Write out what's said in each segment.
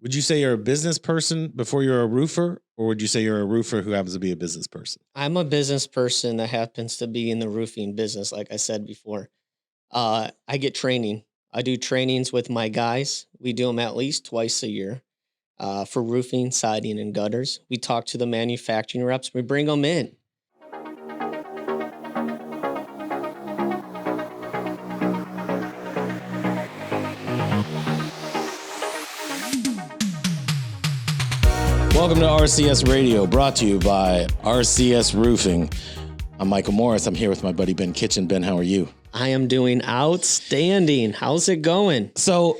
Would you say you're a business person before you're a roofer, or would you say you're a roofer who happens to be a business person? I'm a business person that happens to be in the roofing business, like I said before. I get training. I do trainings with my guys. We do them at least twice a year for roofing, siding, and gutters. We talk to the manufacturing reps. We bring them in. Welcome to RCS Radio, brought to you by RCS Roofing. I'm Michael Morris. I'm here with my buddy Ben Kitchen. Ben, how are you? I am doing outstanding. How's it going? So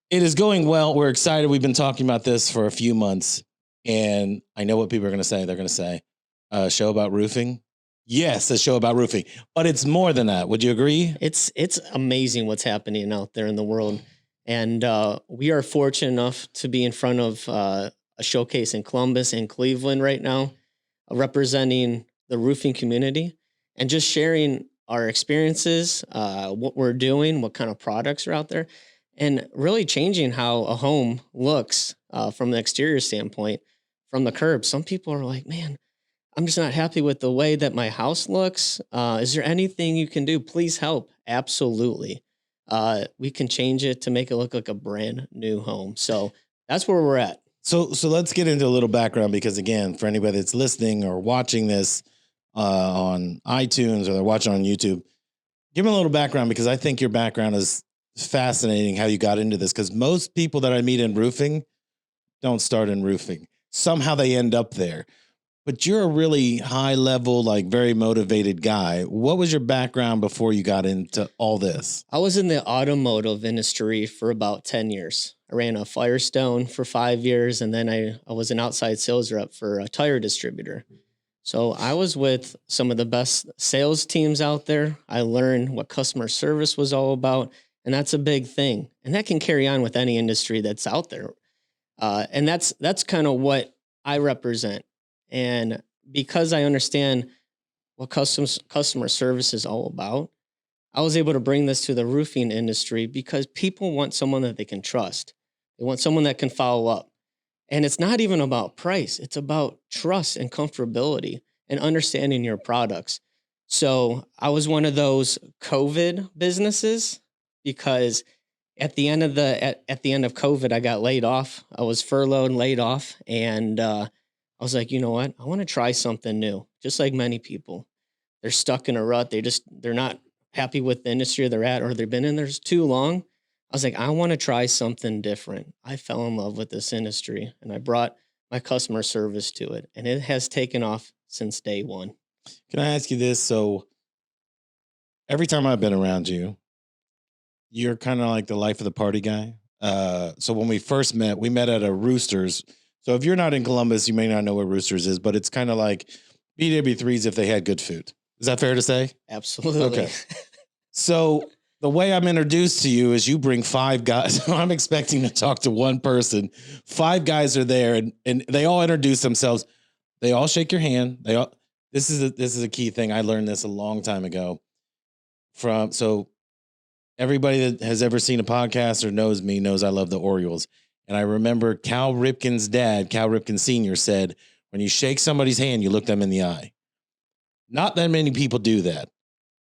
it is going well. We're excited. We've been talking about this for a few months, and I know what people are going to say. They're going to say, a show about roofing? Yes, a show about roofing. But it's more than that. Would you agree? It's amazing what's happening out there in the world. And we are fortunate enough to be in front of a showcase in Columbus and Cleveland right now, representing the roofing community and just sharing our experiences, what we're doing, what kind of products are out there, and really changing how a home looks from the exterior standpoint, from the curb. Some people are like, man, I'm just not happy with the way that my house looks. Is there anything you can do? Please help. Absolutely. We can change it to make it look like a brand new home. So that's where we're at. So let's get into a little background, because again, for anybody that's listening or watching this on iTunes or they're watching on YouTube, give them a little background, because I think your background is fascinating, how you got into this, because most people that I meet in roofing don't start in roofing. Somehow they end up there. But you're a really high level, like very motivated guy. What was your background before you got into all this? I was in the automotive industry for about 10 years. I ran a Firestone for 5 years, and then I was an outside sales rep for a tire distributor. So I was with some of the best sales teams out there. I learned what customer service was all about, and that's a big thing. And that can carry on with any industry that's out there. And that's kind of what I represent. And because I understand what customer service is all about, I was able to bring this to the roofing industry, because people want someone that they can trust. They want someone that can follow up. And it's not even about price. It's about trust and comfortability and understanding your products. So I was one of those COVID businesses, because at the end of COVID, I got laid off. I was furloughed and laid off. And I was like, you know what? I want to try something new. Just like many people, they're stuck in a rut. They're not happy with the industry they're at, or they've been in there too long. I was like, I want to try something different. I fell in love with this industry, and I brought my customer service to it, and it has taken off since day one. Can I ask you this? So every time I've been around you, you're kind of like the life of the party guy. So when we first met, we met at a Roosters. So if you're not in Columbus, you may not know what Roosters is, but it's kind of like BW3s if they had good food. Is that fair to say? Absolutely. Okay. So the way I'm introduced to you is you bring 5 guys. I'm expecting to talk to one person. 5 guys are there, and they all introduce themselves. They all shake your hand. This is a key thing. I learned this a long time ago. So everybody that has ever seen a podcast or knows me knows I love the Orioles. And I remember Cal Ripken's dad, Cal Ripken Sr., said, when you shake somebody's hand, you look them in the eye. Not that many people do that.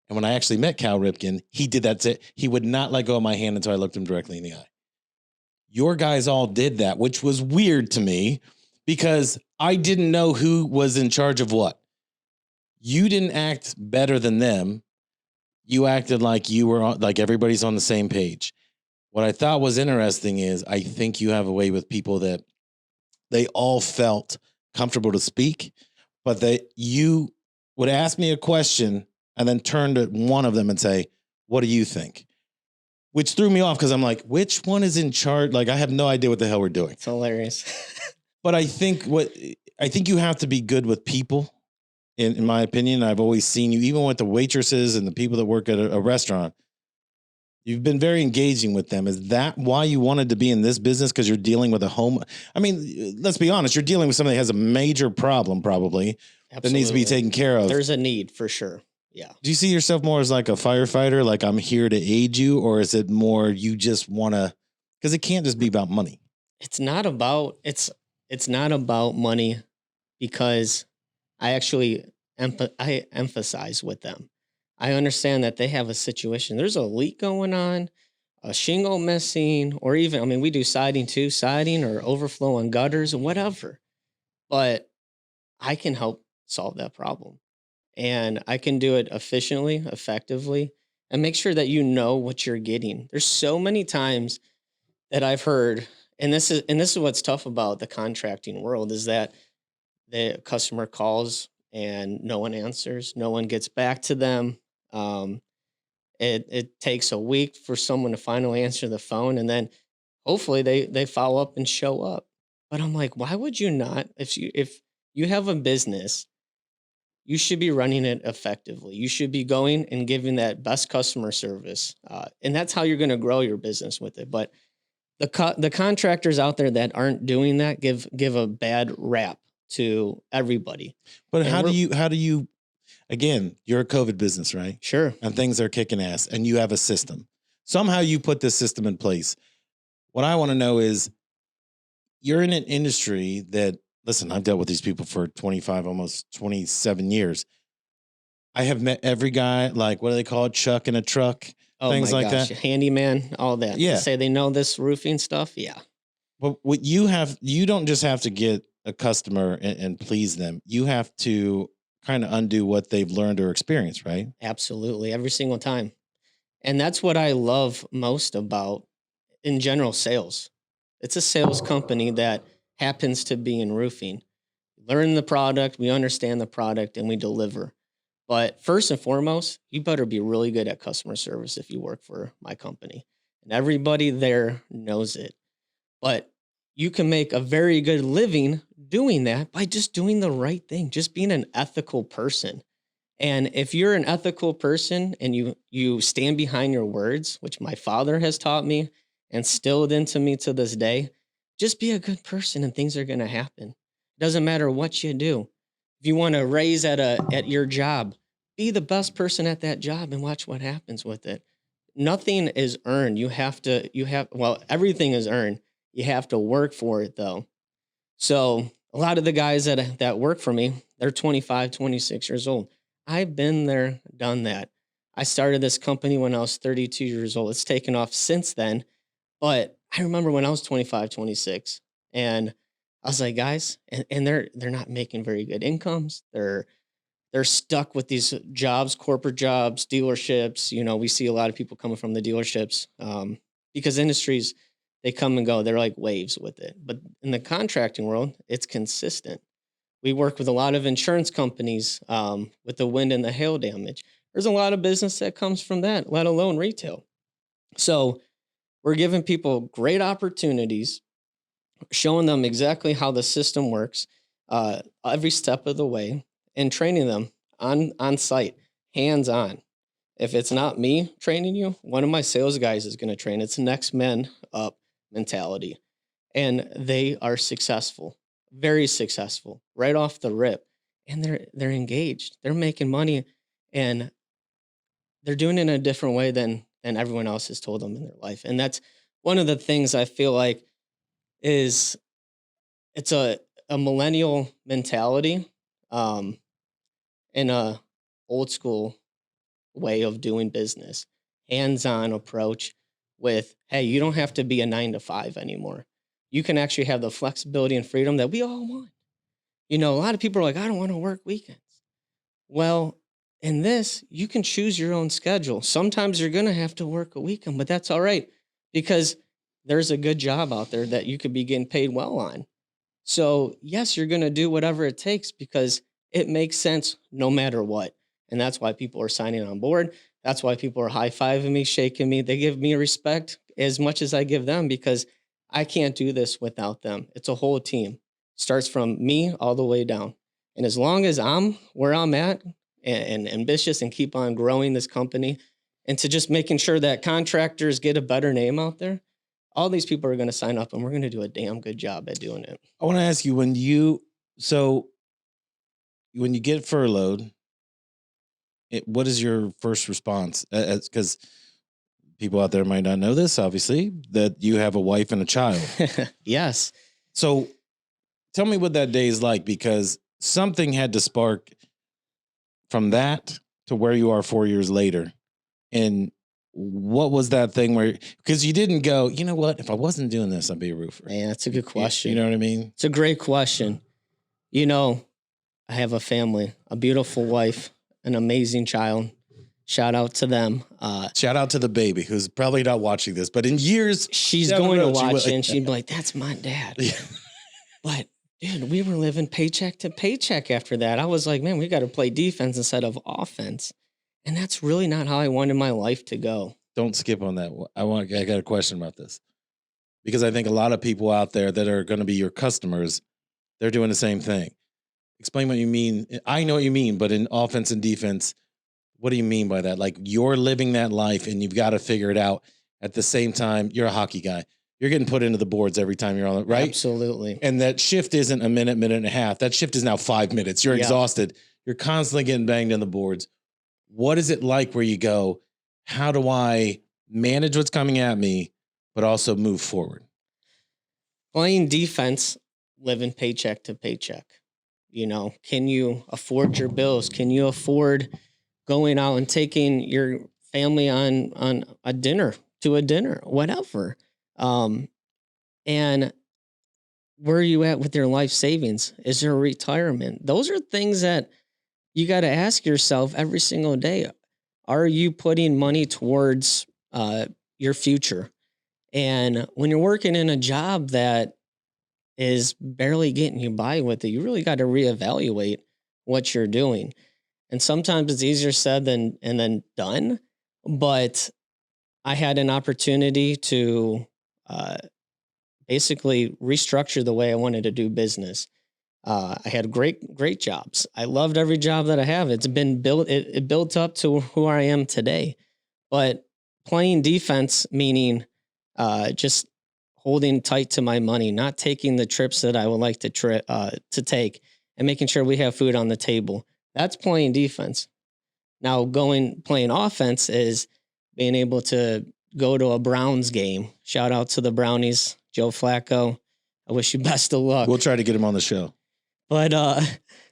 And when I actually met Cal Ripken, he did that. He would not let go of my hand until I looked him directly in the eye. Your guys all did that, which was weird to me, because I didn't know who was in charge of what. You didn't act better than them. You acted like you were like everybody's on the same page. What I thought was interesting is I think you have a way with people that they all felt comfortable to speak, but you would ask me a question and then turn to one of them and say, what do you think? Which threw me off, because I'm like, which one is in charge? Like, I have no idea what the hell we're doing. It's hilarious. But I think you have to be good with people. In my opinion, I've always seen you, even with the waitresses and the people that work at a restaurant, you've been very engaging with them. Is that why you wanted to be in this business? Because you're dealing with a home. I mean, let's be honest. You're dealing with somebody that has a major problem, probably. Absolutely. That needs to be taken care of. There's a need for sure. Yeah. Do you see yourself more as like a firefighter? Like, I'm here to aid you? Or is it more you just want to, because it can't just be about money. it's not about it's not about money because I actually I emphasize with them. I understand that they have a situation. There's a leak going on, a shingle missing, or even I mean we do siding too, siding or overflow on gutters or whatever. But I can help solve that problem. And I can do it efficiently, effectively, and make sure that you know what you're getting. There's so many times that I've heard, and this is what's tough about the contracting world is that the customer calls and no one answers, no one gets back to them. Um, it takes a week for someone to finally answer the phone, and then hopefully they follow up and show up. But I'm like, why would you not? If you have a business, you should be running it effectively. You should be going and giving that best customer service, and that's how you're going to grow your business with it. But the contractors out there that aren't doing that give a bad rap to everybody. But And how do you again, you're a COVID business, right? sure, And things are kicking ass and you have a system. Somehow you put this system in place. What I want to know is you're in an industry that, listen, I've dealt with these people for 25, almost 27 years. I have met every guy, like, what do they call it? Chuck in a truck, oh things my like gosh, that. handyman, all that. Yeah. To say they know this roofing stuff, yeah, But what you don't just have to get a customer and please them. You have to kind of undo what they've learned or experienced, right? absolutely, every single time. And that's what I love most about, in general, sales. It's a sales company that happens to be in roofing. Learn the product, we understand the product, and we deliver. But first and foremost, you better be really good at customer service if you work for my company. And everybody there knows it. But you can make a very good living doing that by just doing the right thing, just being an ethical person. And if you're an ethical person and you stand behind your words, which my father has taught me and instilled into me to this day, just be a good person and things are going to happen. It doesn't matter what you do. If you want to raise at your job, be the best person at that job and watch what happens with it. Nothing is earned. Well, everything is earned. You have to work for it though. So a lot of the guys that work for me, they're 25, 26 years old. I've been there, done that. I started this company when I was 32 years old. It's taken off since then. But I remember when I was 25, 26, and I was like, guys, and they're not making very good incomes. They're stuck with these jobs, corporate jobs, dealerships. You know, we see a lot of people coming from the dealerships because industries, they come and go. They're like waves with it. But in the contracting world, it's consistent. We work with a lot of insurance companies with the wind and the hail damage. There's a lot of business that comes from that, let alone retail. So we're giving people great opportunities, showing them exactly how the system works every step of the way, and training them on site, hands on. If it's not me training you, one of my sales guys is going to train. It's next men up mentality, and they are successful, very successful, right off the rip. And they're engaged. They're making money, and they're doing it in a different way than everyone else has told them in their life. And that's one of the things I feel like is it's a millennial mentality um, in a old school way of doing business, hands-on approach with, hey, you don't have to be a 9 to 5 anymore. You can actually have the flexibility and freedom that we all want. You know, a lot of people are like, I don't want to work weekends. Well, in this, you can choose your own schedule. Sometimes you're going to have to work a weekend, but that's all right because there's a good job out there that you could be getting paid well on. So, yes, you're going to do whatever it takes because it makes sense no matter what. And that's why people are signing on board. That's why people are high-fiving me, shaking me. They give me respect as much as I give them because I can't do this without them. It's a whole team. Starts from me all the way down. And as long as I'm where I'm at and ambitious and keep on growing this company and to just making sure that contractors get a better name out there, all these people are going to sign up and we're going to do a damn good job at doing it. I want to ask you when you get furloughed, what is your first response? Because people out there might not know this, obviously, that you have a wife and a child. Yes. So tell me what that day is like, because something had to spark from that to where you are 4 years later. And what was that thing where, because you didn't go, you know what, if I wasn't doing this, I'd be a roofer. Man, that's a good question. You know what I mean? It's a great question. You know, I have a family, a beautiful wife, an amazing child. Shout out to them. Shout out to the baby who's probably not watching this, but in years she's going to watch and she'd be like, that's my dad. Yeah. But dude, we were living paycheck to paycheck after that. I was like, man, we got to play defense instead of offense. And that's really not how I wanted my life to go. Don't skip on that. I got a question about this, because I think a lot of people out there that are going to be your customers, they're doing the same thing. Explain what you mean. I know what you mean, but in offense and defense, what do you mean by that? Like, you're living that life and you've got to figure it out. At the same time, you're a hockey guy. You're getting put into the boards every time you're on it, right? Absolutely. And that shift isn't a minute, minute and a half. That shift is now 5 minutes. You're exhausted. You're constantly getting banged in the boards. What is it like where you go, how do I manage what's coming at me, but also move forward? Playing defense, living paycheck to paycheck. You know, can you afford your bills? Can you afford going out and taking your family on a dinner, whatever? And where are you at with your life savings? Is there a retirement? Those are things that you got to ask yourself every single day. Are you putting money towards your future? And when you're working in a job that is barely getting you by with it, you really got to reevaluate what you're doing. And sometimes it's easier said than done. But I had an opportunity to basically restructure the way I wanted to do business. I had great jobs. I loved every job that I have. It's been built. It built up to who I am today. But playing defense, meaning just holding tight to my money, not taking the trips that I would like to take, and making sure we have food on the table. That's playing defense. Now, playing offense is being able to go to a Browns game. Shout out to the Brownies, Joe Flacco. I wish you best of luck. We'll try to get him on the show. But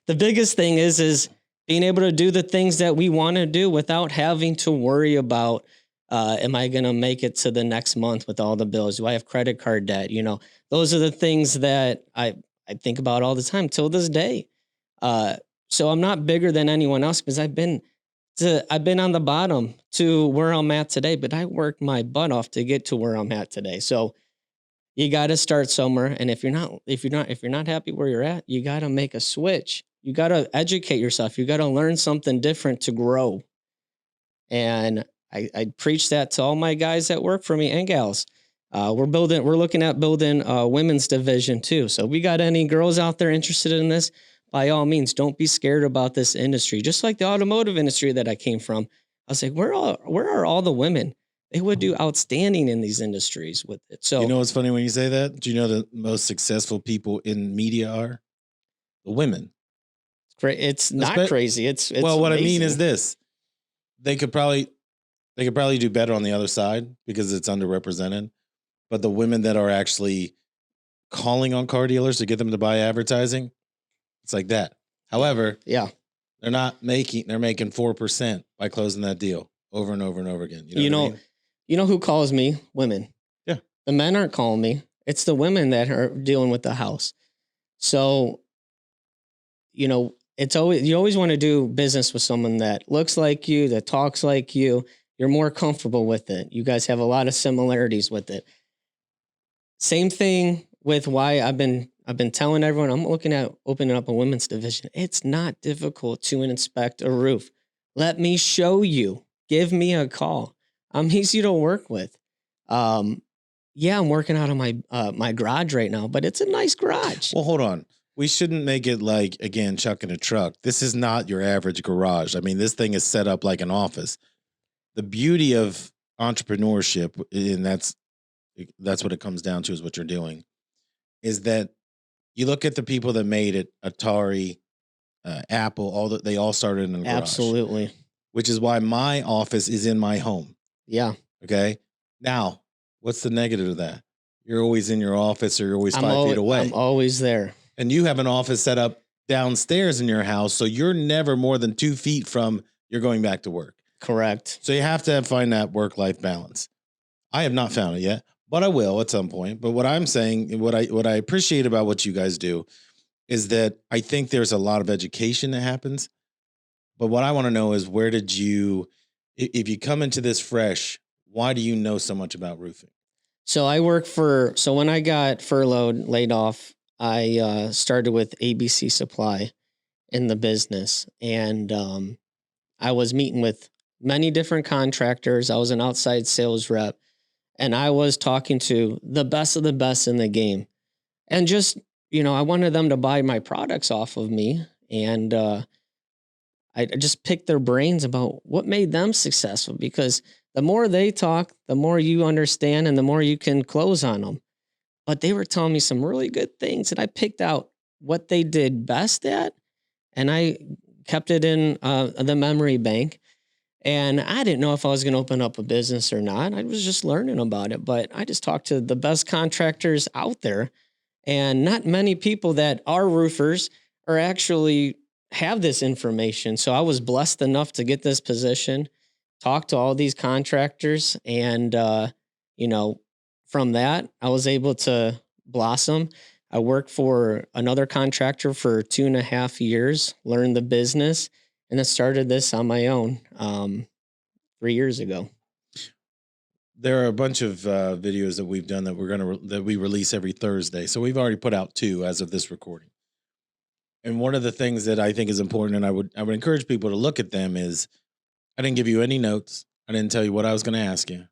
the biggest thing is being able to do the things that we want to do without having to worry about, am I going to make it to the next month with all the bills? Do I have credit card debt? You know, those are the things that I think about all the time till this day. So I'm not bigger than anyone else because I've been on the bottom to where I'm at today, but I worked my butt off to get to where I'm at today. So you got to start somewhere. And if you're not happy where you're at, you got to make a switch. You got to educate yourself. You got to learn something different to grow. And I preach that to all my guys that work for me and gals. We're looking at building a women's division too. So we got any girls out there interested in this? By all means, don't be scared about this industry. Just like the automotive industry that I came from, I was like, where are all the women? They would do outstanding in these industries with it. So, you know what's funny when you say that? Do you know the most successful people in media are the women? It's not crazy. It's well, what amazing. I mean is this: they could probably do better on the other side because it's underrepresented. But the women that are actually calling on car dealers to get them to buy advertising, it's like that. However, yeah, they're making 4% by closing that deal over and over and over again. You know who calls me? Women. Yeah. The men aren't calling me. It's the women that are dealing with the house. So, you know, you always want to do business with someone that looks like you, that talks like you. You're more comfortable with it. You guys have a lot of similarities with it. Same thing with why I've been telling everyone I'm looking at opening up a women's division. It's not difficult to inspect a roof. Let me show you. Give me a call. I'm easy to work with. Yeah, I'm working out of my garage right now, but it's a nice garage. Well, hold on. We shouldn't make it like, again, chucking a truck. This is not your average garage. I mean, this thing is set up like an office. The beauty of entrepreneurship, and that's what it comes down to, is what you're doing, is that you look at the people that made it, Atari, Apple, they all started in a garage. Absolutely. Which is why my office is in my home. Yeah. Okay. Now, what's the negative of that? You're always in your office or you're always 5 feet away. I'm always there. And you have an office set up downstairs in your house. So you're never more than 2 feet from you're going back to work. Correct. So you have to find that work-life balance. I have not found it yet, but I will at some point. But what I'm saying, what I appreciate about what you guys do is that I think there's a lot of education that happens. But what I want to know is where did you, if you come into this fresh, why do you know so much about roofing? So when I got furloughed, laid off, I started with ABC Supply in the business. And I was meeting with many different contractors. I was an outside sales rep. And I was talking to the best of the best in the game. And just, I wanted them to buy my products off of me. And I just picked their brains about what made them successful, because the more they talk, the more you understand and the more you can close on them. But they were telling me some really good things, and I picked out what they did best at, and I kept it in the memory bank. And I didn't know if I was going to open up a business or not. I was just learning about it, but I just talked to the best contractors out there, and not many people that are roofers are actually have this information. So I was blessed enough to get this position, talk to all these contractors, and from that I was able to blossom. I worked for another contractor for 2.5 years, learned the business, and then started this on my own 3 years ago. There are a bunch of videos that we've done that that we release every Thursday. So we've already put out 2 as of this recording. And one of the things that I think is important, and I would encourage people to look at them, is I didn't give you any notes. I didn't tell you what I was going to ask you,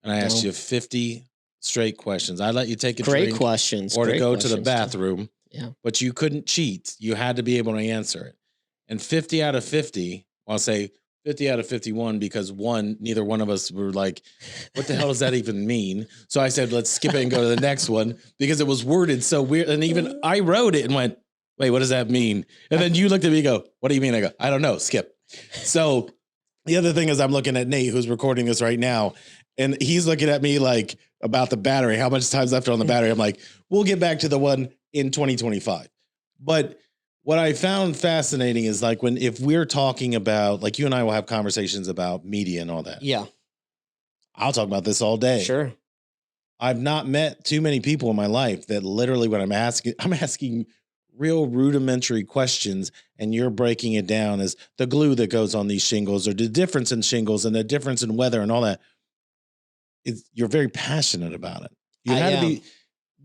and I asked you 50 straight questions. I let you take a Great drink questions. or to Great go to the questions, bathroom, Yeah. but you couldn't cheat. You had to be able to answer it. And 50 out of 50, I'll say 50 out of 51, because neither one of us were like, what the hell does that even mean? So I said, let's skip it and go to the next one, because it was worded so weird. And even I wrote it and went, wait, what does that mean? And then you looked at me and go, what do you mean? I go, I don't know, skip. So the other thing is I'm looking at Nate, who's recording this right now, and he's looking at me like about the battery, how much time's left on the battery. I'm like, we'll get back to the one in 2025. But what I found fascinating is like if we're talking about, like you and I will have conversations about media and all that. Yeah. I'll talk about this all day. Sure. I've not met too many people in my life that literally when I'm asking real rudimentary questions, and you're breaking it down as the glue that goes on these shingles or the difference in shingles and the difference in weather and all that. You're very passionate about it. You had to be,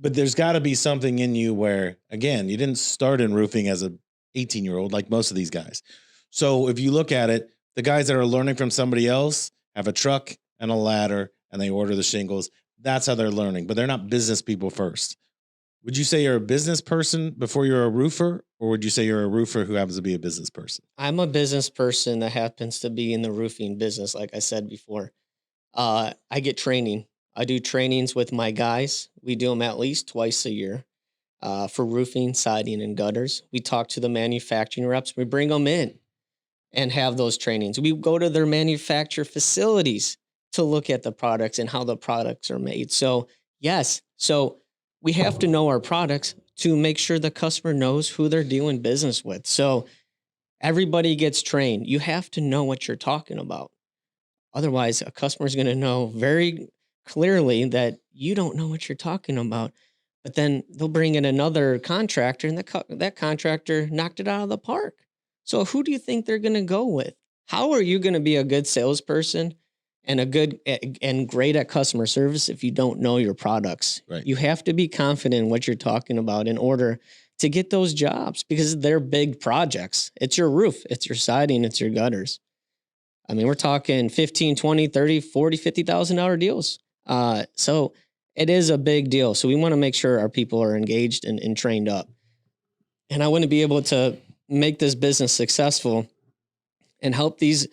but there's got to be something in you where, again, you didn't start in roofing as a 18-year-old like most of these guys. So if you look at it, the guys that are learning from somebody else have a truck and a ladder and they order the shingles. That's how they're learning, but they're not business people first. Would you say you're a business person before you're a roofer, or would you say you're a roofer who happens to be a business person? I'm a business person that happens to be in the roofing business, like I said before. I get training. I do trainings with my guys. We do them at least twice a year for roofing, siding, and gutters. We talk to the manufacturing reps. We bring them in and have those trainings. We go to their manufacturer facilities to look at the products and how the products are made. So, yes. So we have to know our products to make sure the customer knows who they're doing business with. So everybody gets trained. You have to know what you're talking about. Otherwise, a customer is going to know very clearly that you don't know what you're talking about. But then they'll bring in another contractor, and that contractor knocked it out of the park. So who do you think they're going to go with? How are you going to be a good salesperson and great at customer service if you don't know your products? Right. You have to be confident in what you're talking about in order to get those jobs, because they're big projects. It's your roof, it's your siding, it's your gutters. I mean, we're talking 15, 20, 30, 40, $50,000 deals. So it is a big deal. So we want to make sure our people are engaged and trained up. And I want to be able to make this business successful and help these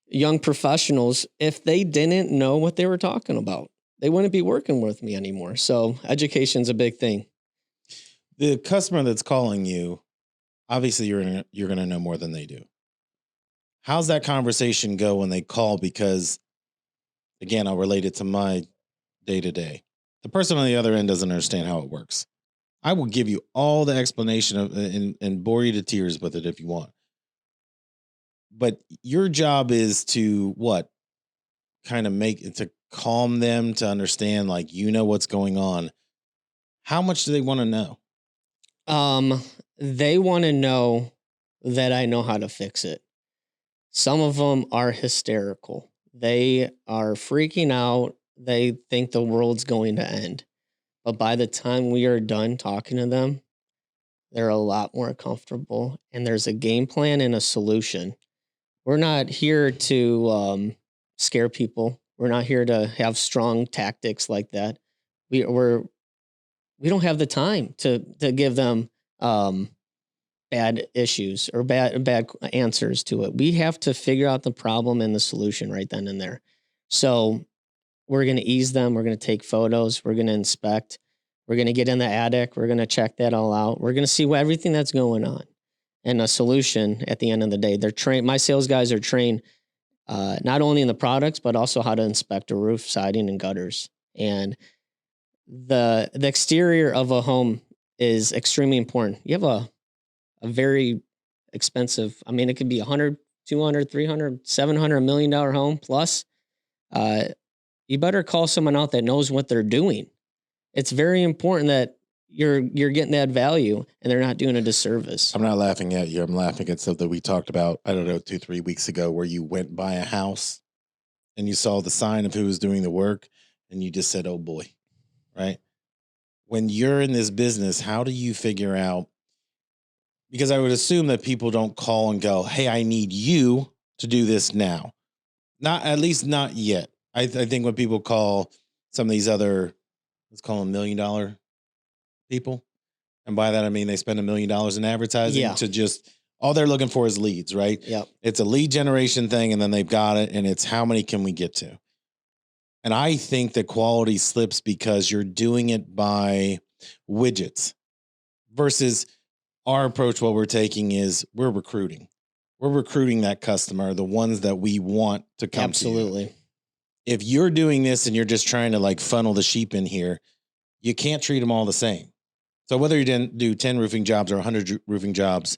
young professionals. If they didn't know what they were talking about, they wouldn't be working with me anymore. So education's a big thing. The customer that's calling you, obviously you're going to know more than they do. How's that conversation go when they call? Because again, I'll relate it to my day to day. The person on the other end doesn't understand how it works. I will give you all the explanation of and bore you to tears with it if you want. But your job is to what? Kind of make it to calm them to understand, like, you know what's going on. How much do they want to know? They want to know that I know how to fix it. Some of them are hysterical. They are freaking out. They think the world's going to end. But by the time we are done talking to them, they're a lot more comfortable. And there's a game plan and a solution. We're not here to scare people. We're not here to have strong tactics like that. We don't have the time to give them bad issues or bad answers to it. We have to figure out the problem and the solution right then and there. So we're going to ease them. We're going to take photos. We're going to inspect. We're going to get in the attic. We're going to check that all out. We're going to see everything that's going on and a solution at the end of the day. They're trained. My sales guys are trained not only in the products, but also how to inspect a roof, siding, and gutters. And the exterior of a home is extremely important. You have a very expensive, I mean, it could be 100, 200, 300, 700 $1 million home plus. You better call someone out that knows what they're doing. It's very important that you're getting that value and they're not doing a disservice. I'm not laughing at you. I'm laughing at stuff that we talked about, I don't know, 2-3 weeks ago, where you went by a house and you saw the sign of who was doing the work and you just said, oh boy, right? When you're in this business, how do you figure out? Because I would assume that people don't call and go, hey, I need you to do this now. Not, at least not yet. I think when people call some of these other, let's call them $1 million people. And by that, I mean, they spend $1 million in advertising to just, all they're looking for is leads, right? Yep. It's a lead generation thing and then they've got it and it's how many can we get to? And I think the quality slips because you're doing it by widgets versus our approach. What we're taking is we're recruiting. We're recruiting that customer, the ones that we want to come Absolutely. to you. If you're doing this and you're just trying to like funnel the sheep in here, you can't treat them all the same. So whether you didn't do 10 roofing jobs or 100 roofing jobs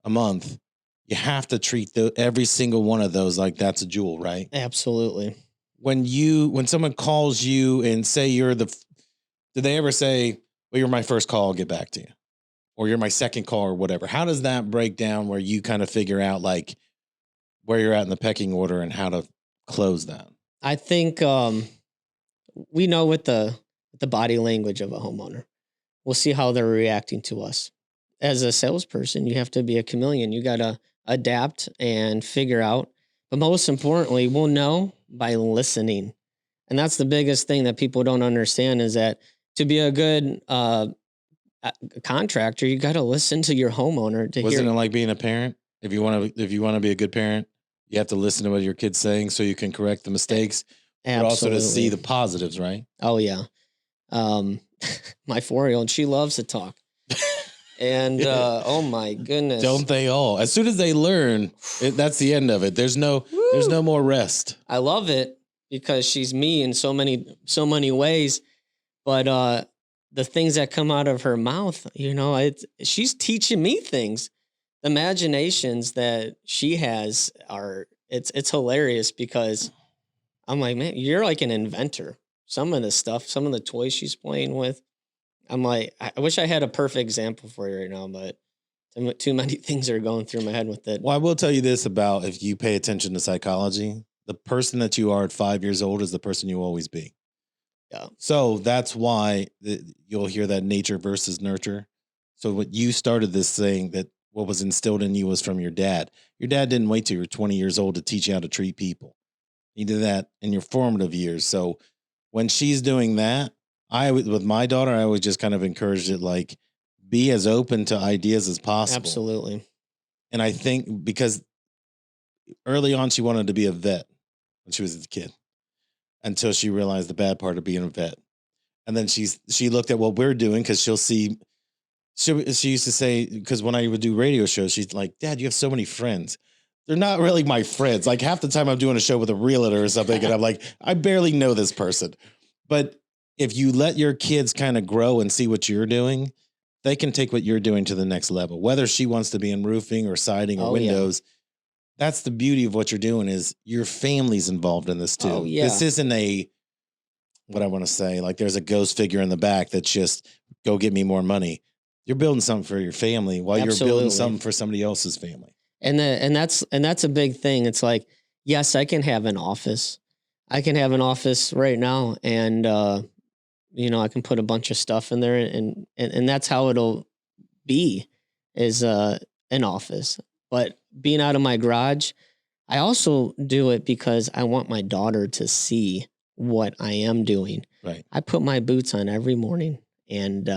a month, you have to treat every single one of those like that's a jewel, right? Absolutely. When someone calls you and say did they ever say, well, you're my first call, I'll get back to you, or you're my second call or whatever? How does that break down where you kind of figure out like where you're at in the pecking order and how to close that? I think we know with the body language of a homeowner. We'll see how they're reacting to us. As a salesperson, you have to be a chameleon. You got to adapt and figure out. But most importantly, we'll know by listening. And that's the biggest thing that people don't understand is that to be a good contractor, you got to listen to your homeowner to Wasn't it like being a parent? If you want to be a good parent, you have to listen to what your kid's saying so you can correct the mistakes, but also to see the positives, right? Oh yeah. My 4-year-old, she loves to talk. And oh my goodness. Don't they all? As soon as they learn, that's the end of it. There's no more rest. I love it because she's me in so many ways. But the things that come out of her mouth, she's teaching me things. The imaginations that she has it's hilarious because I'm like, man, you're like an inventor. Some of the stuff, some of the toys she's playing with, I'm like, I wish I had a perfect example for you right now, but too many things are going through my head with it. Well, I will tell you this about if you pay attention to psychology, the person that you are at 5 years old is the person you will always be. Yeah. So that's why you'll hear that nature versus nurture. So what you started this saying that what was instilled in you was from your dad. Your dad didn't wait till you were 20 years old to teach you how to treat people. He did that in your formative years. So when she's doing that, with my daughter, I always just kind of encouraged it, like, be as open to ideas as possible. Absolutely. And I think because early on, she wanted to be a vet when she was a kid until she realized the bad part of being a vet. And then she looked at what we're doing because she used to say, because when I would do radio shows, she's like, Dad, you have so many friends. they're not really my friends. Like half the time I'm doing a show with a realtor or something, and I'm like, I barely know this person. But if you let your kids kind of grow and see what you're doing, they can take what you're doing to the next level. Whether she wants to be in roofing or siding or Oh, yeah. windows, that's the beauty of what you're doing is your family's involved in this too. Oh, yeah. This isn't what I want to say, like there's a ghost figure in the back that's just go get me more money. You're building something for your family while you're building Absolutely. something for somebody else's family. And that's a big thing. It's like, yes, I can have an office. I can have an office right now, and I can put a bunch of stuff in there, and that's how it'll be, is an office. But being out of my garage, I also do it because I want my daughter to see what I am doing. Right. I put my boots on every morning and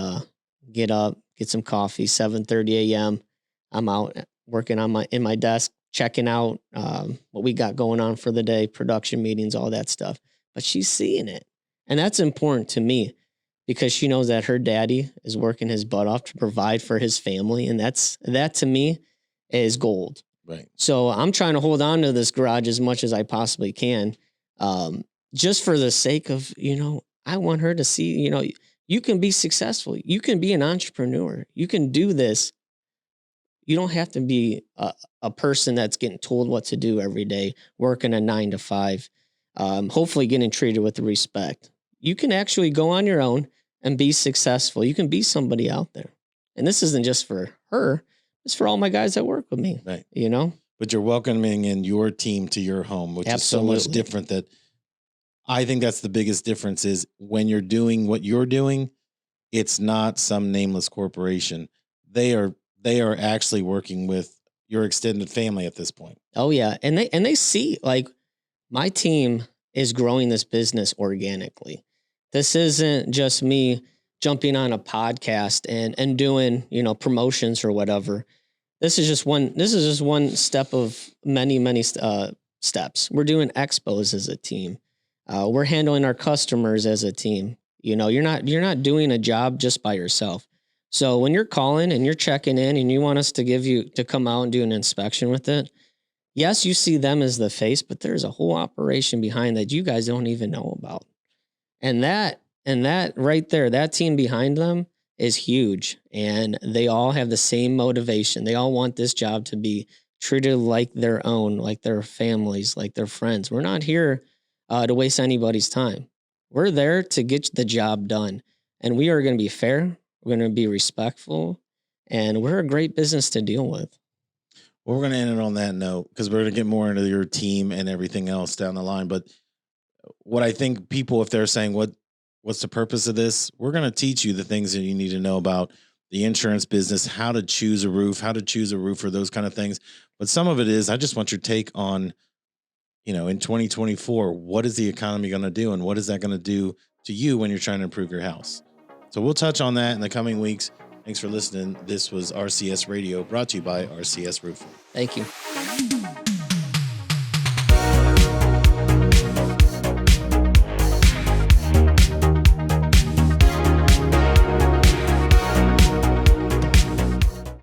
get up, get some coffee, 7:30 a.m. I'm out working in my desk, checking out what we got going on for the day, production meetings, all that stuff. But she's seeing it. And that's important to me because she knows that her daddy is working his butt off to provide for his family. And that to me is gold. Right. So I'm trying to hold on to this garage as much as I possibly can. Just for the sake of, I want her to see, you can be successful. You can be an entrepreneur. You can do this. You don't have to be a person that's getting told what to do every day, working a 9 to 5, hopefully getting treated with respect. You can actually go on your own and be successful. You can be somebody out there. And this isn't just for her. It's for all my guys that work with me, right? But you're welcoming in your team to your home, which Absolutely. is so much different. That I think that's the biggest difference is when you're doing what you're doing, it's not some nameless corporation. They are actually working with your extended family at this point. Oh yeah. And they see, like, my team is growing this business organically. This isn't just me jumping on a podcast and doing, promotions or whatever. This is just one step of many steps. We're doing expos as a team. We're handling our customers as a team. You're not doing a job just by yourself. So when you're calling and you're checking in and you want us to come out and do an inspection with it, yes, you see them as the face, but there's a whole operation behind that you guys don't even know about. And that right there, that team behind them is huge. And they all have the same motivation. They all want this job to be treated like their own, like their families, like their friends. We're not here to waste anybody's time. We're there to get the job done. And we are going to be fair. We're going to be respectful. And we're a great business to deal with. Well, we're going to end it on that note because we're going to get more into your team and everything else down the line. But what I think people, if they're saying, what's the purpose of this? We're going to teach you the things that you need to know about the insurance business, how to choose a roof, how to choose a roofer, those kind of things. But some of it is, I just want your take on, in 2024, what is the economy going to do? And what is that going to do to you when you're trying to improve your house? So we'll touch on that in the coming weeks. Thanks for listening. This was RCS Radio, brought to you by RCS Roofing. Thank you.